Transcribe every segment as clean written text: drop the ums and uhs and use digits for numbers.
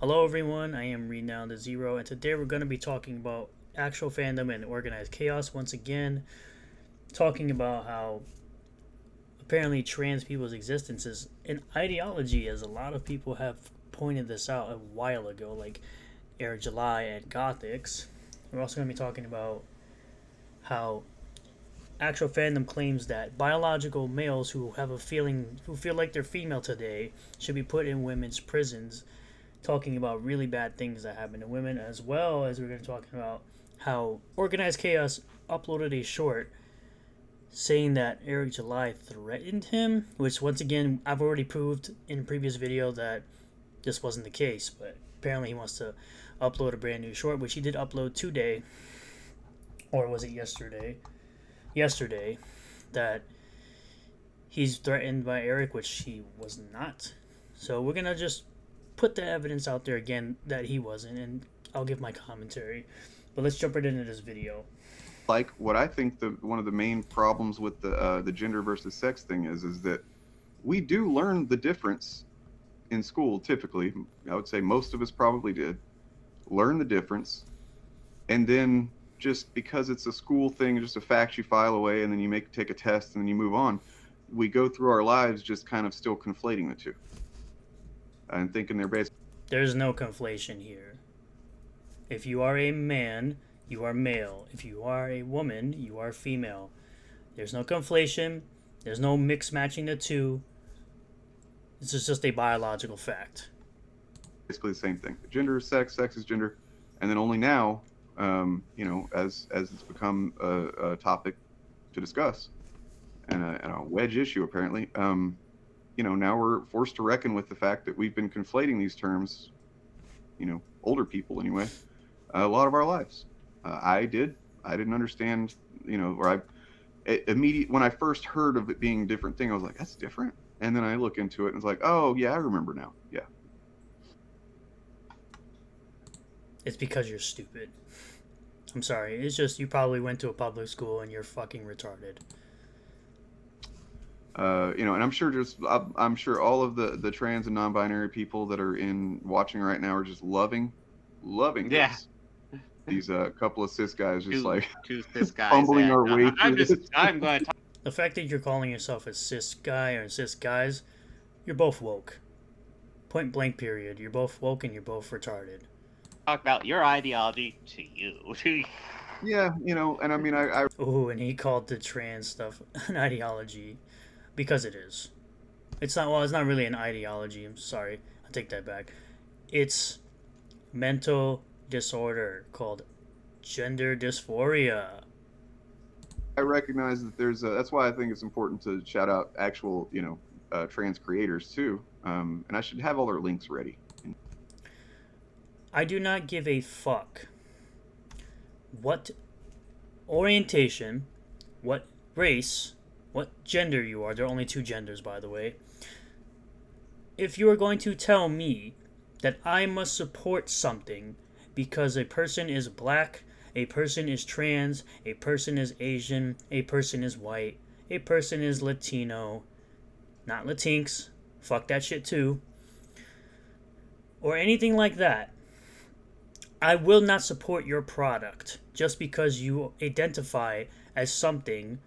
Hello everyone, I am Renowned to Zero, and today we're going to be talking about actual fandom and organized chaos once again. Talking about how apparently trans people's existence is an ideology, as a lot of people have pointed this out a while ago, like Eric July and Gothics. We're also going to be talking about how actual fandom claims that biological males who feel like they're female today should be put in women's prisons, talking about really bad things that happen to women, as well as we're going to talk about how Organized Chaos uploaded a short saying that Eric July threatened him, which once again I've already proved in a previous video that this wasn't the case, but apparently he wants to upload a brand new short, which he did upload today, or was it yesterday? Yesterday, that he's threatened by Eric, which he was not. So we're gonna just put the evidence out there again that he wasn't, and I'll give my commentary. But let's jump right into this video. Like what I think one of the main problems with the gender versus sex thing is that we do learn the difference in school. Typically, I would say most of us probably did learn the difference, and then just because it's a school thing, just a fact you file away, and then you take a test, and then you move on. We go through our lives just kind of still conflating the two and thinking they're based. There's no conflation here. If you are a man, you are male. If you are a woman, you are female. There's no conflation. There's no mix matching the two. This is just a biological fact. Basically the same thing. Gender is sex, sex is gender, and then only now, as it's become a topic to discuss and a wedge issue apparently. Now we're forced to reckon with the fact that we've been conflating these terms, older people anyway, a lot of our lives. I didn't understand, or when I first heard of it being a different thing, I was like, that's different. And then I look into it and it's like, oh yeah, I remember now. Yeah. It's because you're stupid. I'm sorry. It's just you probably went to a public school and you're fucking retarded. And I'm sure all of the trans and non-binary people that are watching right now are just loving this. These couple of cis guys just two cis guys fumbling our way through this. I'm going to talk. The fact that you're calling yourself a cis guy or cis guys, you're both woke. Point blank period. You're both woke and you're both retarded. Talk about your ideology to you. Yeah, and I mean, I Ooh, and he called the trans stuff an ideology, because it is. It's not. Well, it's not really an ideology. I'm sorry. I take that back. It's mental disorder called gender dysphoria. I recognize that that's why I think it's important to shout out actual, trans creators too. And I should have all their links ready. I do not give a fuck what orientation, what race, what gender you are. There are only two genders, by the way. If you are going to tell me that I must support something because a person is black, a person is trans, a person is Asian, a person is white, a person is Latino, not Latinx, fuck that shit too, or anything like that, I will not support your product just because you identify as something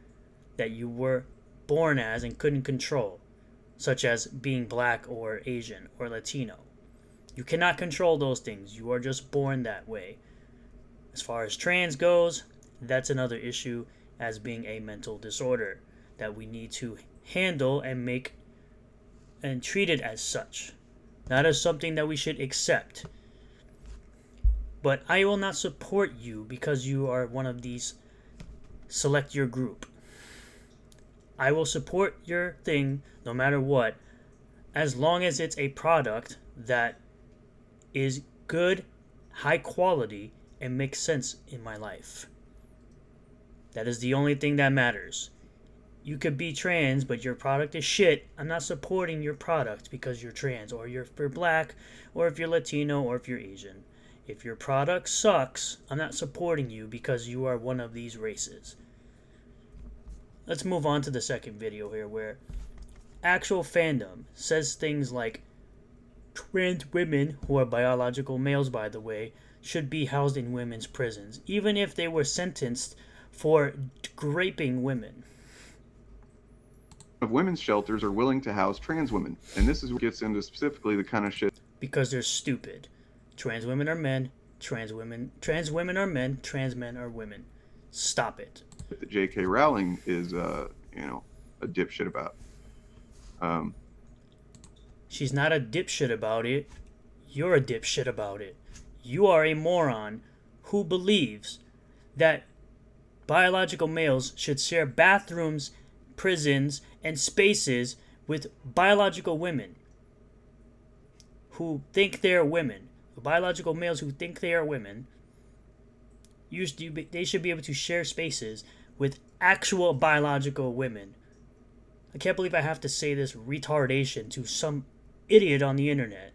that you were born as and couldn't control, such as being black or Asian or Latino. You cannot control those things. You are just born that way. As far as trans goes, that's another issue, as being a mental disorder that we need to handle and make and treat it as such, not as something that we should accept. But I will not support you because you are one of these select your group. I will support your thing no matter what, as long as it's a product that is good, high quality, and makes sense in my life. That is the only thing that matters. You could be trans, but your product is shit. I'm not supporting your product because you're trans, or if you're black, or if you're Latino, or if you're Asian. If your product sucks, I'm not supporting you because you are one of these races. Let's move on to the second video here, where Actual Fandom says things like trans women, who are biological males by the way, should be housed in women's prisons, even if they were sentenced for raping women. Of women's shelters are willing to house trans women, and this is what gets into specifically the kind of shit. Because they're stupid. Trans women are men, trans women are men, trans men are women. Stop it. That J.K. Rowling is, a dipshit about. She's not a dipshit about it. You're a dipshit about it. You are a moron who believes that biological males should share bathrooms, prisons, and spaces with biological women who think they're women. Biological males who think they are women, they should be able to share spaces with actual biological women. I can't believe I have to say this retardation to some idiot on the internet.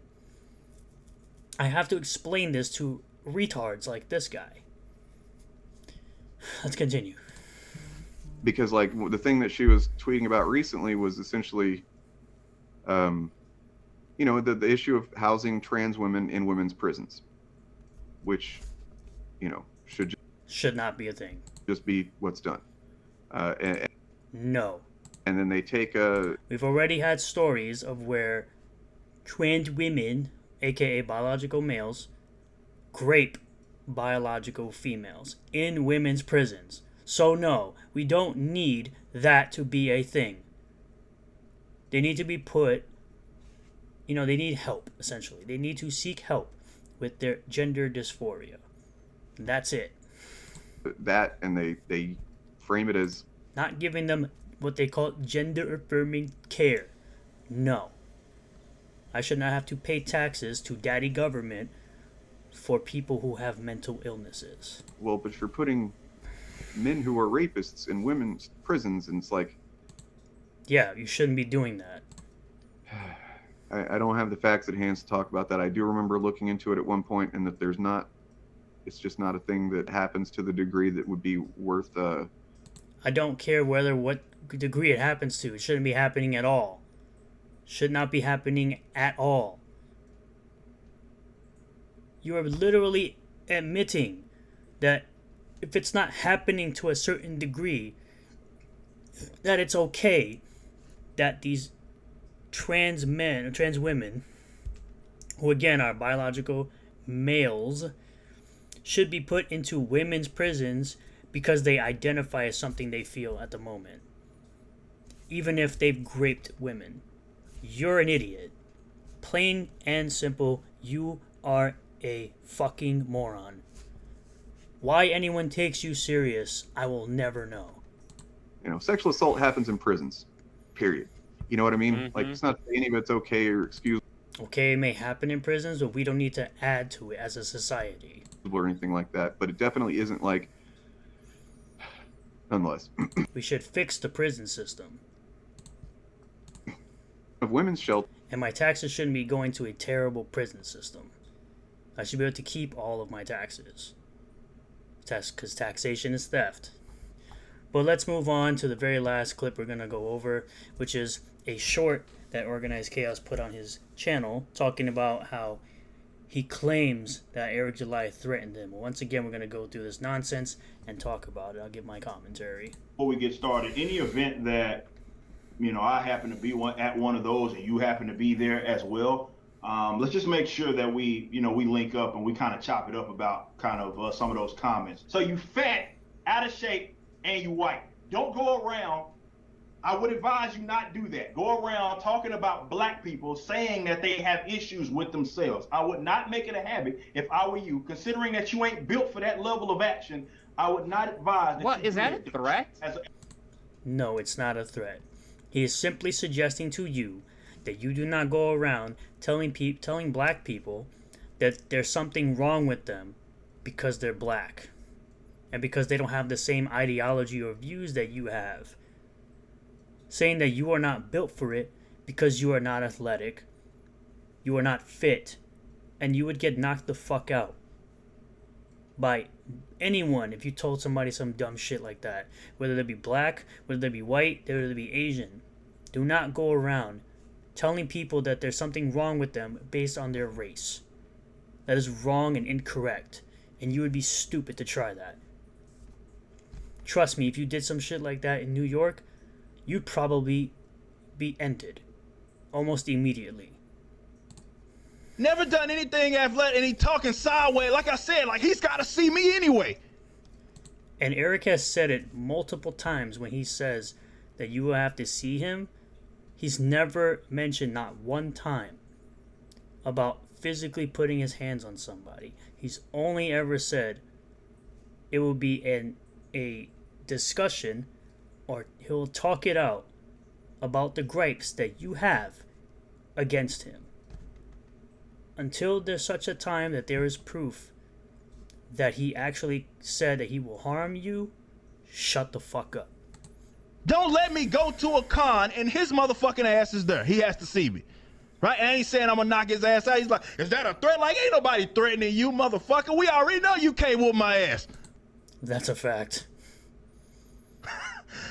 I have to explain this to retards like this guy. Let's continue. Because, like, the thing that she was tweeting about recently was essentially, the issue of housing trans women in women's prisons, which, should not be a thing. Just be what's done. No. And then they take We've already had stories of where trans women, aka biological males, rape biological females in women's prisons. So no, we don't need that to be a thing. They need to be put, they need help, essentially. They need to seek help with their gender dysphoria. And that's it. That, and they frame it as not giving them what they call gender affirming care. No. I should not have to pay taxes to daddy government for people who have mental illnesses. Well, but you're putting men who are rapists in women's prisons, and it's like... Yeah, you shouldn't be doing that. I don't have the facts at hand to talk about that. I do remember looking into it at one point, and that it's just not a thing that happens to the degree that would be worth... I don't care what degree it happens to. It shouldn't be happening at all. Should not be happening at all. You are literally admitting that if it's not happening to a certain degree, that it's okay that these trans men or trans women, who again are biological males, should be put into women's prisons because they identify as something they feel at the moment. Even if they've raped women. You're an idiot. Plain and simple, you are a fucking moron. Why anyone takes you serious, I will never know. Sexual assault happens in prisons. Period. You know what I mean? Mm-hmm. Like, it's not any of it's okay or excusable. Okay, it may happen in prisons, but we don't need to add to it as a society. Or anything like that. But it definitely isn't like... Nonetheless. We should fix the prison system. Of women's shelter. And my taxes shouldn't be going to a terrible prison system. I should be able to keep all of my taxes. Because taxation is theft. But let's move on to the very last clip we're going to go over, which is a short that Organized Chaos put on his channel, talking about how he claims that Eric July threatened him. Once again, we're going to go through this nonsense and talk about it. I'll give my commentary. Before we get started, any event that, I happen to be at one of those and you happen to be there as well, let's just make sure that we link up and we kind of chop it up about kind of some of those comments. So you fat, out of shape, and you white. Don't go around. I would advise you not do that. Go around talking about black people, saying that they have issues with themselves. I would not make it a habit if I were you, considering that you ain't built for that level of action. I would not advise. What, is that a threat? No, it's not a threat. He is simply suggesting to you that you do not go around telling black people that there's something wrong with them because they're black and because they don't have the same ideology or views that you have. Saying that you are not built for it because you are not athletic, you are not fit, and you would get knocked the fuck out by anyone if you told somebody some dumb shit like that. Whether they be black, whether they be white, whether they be Asian. Do not go around telling people that there's something wrong with them based on their race. That is wrong and incorrect, and you would be stupid to try that. Trust me, if you did some shit like that in New York, you'd probably be ended almost immediately. Never done anything athletic, and he talking sideways. Like I said, like he's got to see me anyway. And Eric has said it multiple times when he says that you will have to see him. He's never mentioned, not one time, about physically putting his hands on somebody. He's only ever said it will be a discussion, or he'll talk it out about the gripes that you have against him. Until there's such a time that there is proof that he actually said that he will harm you, shut the fuck up. Don't let me go to a con and his motherfucking ass is there. He has to see me. Right? And I ain't saying I'm gonna knock his ass out. He's like, is that a threat? Like, ain't nobody threatening you, motherfucker. We already know you can't whoop my ass. That's a fact.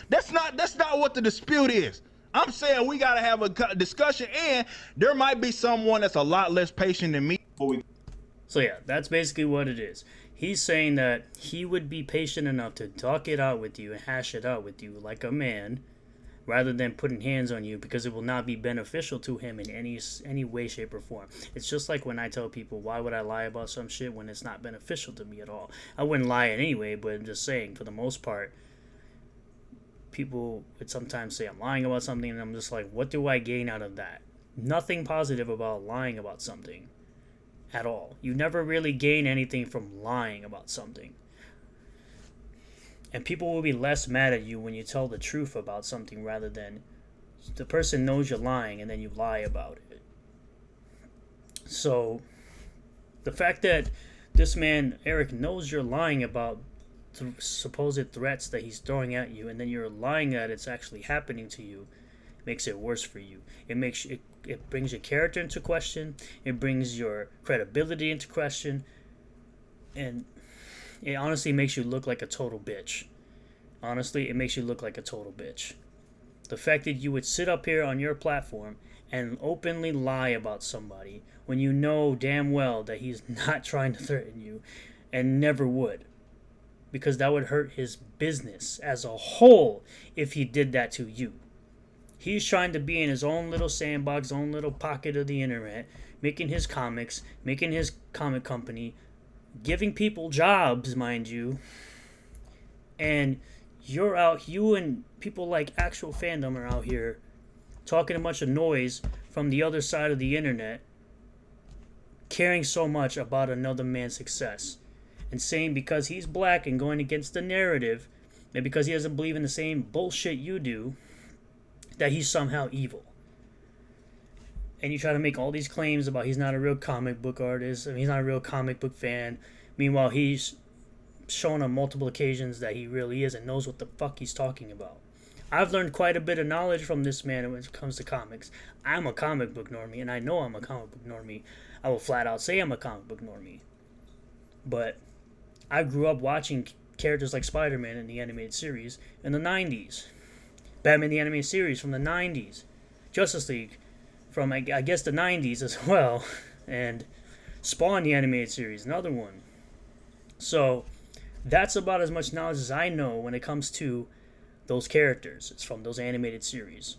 That's not what the dispute is. I'm saying we gotta have a discussion, and there might be someone that's a lot less patient than me. So yeah, that's basically what it is. He's saying that he would be patient enough to talk it out with you and hash it out with you like a man, rather than putting hands on you, because it will not be beneficial to him in any way, shape, or form. It's just like when I tell people, why would I lie about some shit when it's not beneficial to me at all? I wouldn't lie anyway, but I'm just saying, for the most part, people would sometimes say I'm lying about something, and I'm just like, what do I gain out of that? Nothing positive about lying about something at all. You never really gain anything from lying about something. And people will be less mad at you when you tell the truth about something, rather than the person knows you're lying and then you lie about it. So the fact that this man, Eric, knows you're lying about supposed threats that he's throwing at you, and then you're lying that it's actually happening to you, makes it worse for you. It brings your character into question. It brings your credibility into question, and it honestly makes you look like a total bitch. Honestly, it makes you look like a total bitch. The fact that you would sit up here on your platform and openly lie about somebody when you know damn well that he's not trying to threaten you and never would. Because that would hurt his business as a whole if he did that to you. He's trying to be in his own little sandbox, own little pocket of the internet, making his comics, making his comic company, giving people jobs, mind you. And you're out, you and people like Actual Fandom are out here talking a bunch of noise from the other side of the internet, caring so much about another man's success, and saying because he's black and going against the narrative, and because he doesn't believe in the same bullshit you do, that he's somehow evil. And you try to make all these claims about he's not a real comic book artist, and he's not a real comic book fan. Meanwhile, he's shown on multiple occasions that he really is and knows what the fuck he's talking about. I've learned quite a bit of knowledge from this man when it comes to comics. I'm a comic book normie, and I know I'm a comic book normie. I will flat out say I'm a comic book normie. But I grew up watching characters like Spider-Man in the animated series in the 90s. Batman the animated series from the 90s. Justice League from, I guess, the 90s as well. And Spawn the animated series, another one. So that's about as much knowledge as I know when it comes to those characters. It's from those animated series.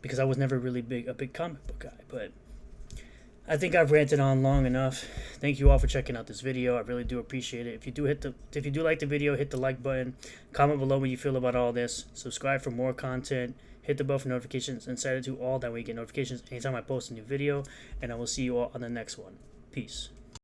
Because I was never really a big comic book guy. But I think I've ranted on long enough. Thank you all for checking out this video. I really do appreciate it. If you do like the video, hit the like button. Comment below what you feel about all this. Subscribe for more content. Hit the bell for notifications and set it to all. That way you get notifications anytime I post a new video. And I will see you all on the next one. Peace.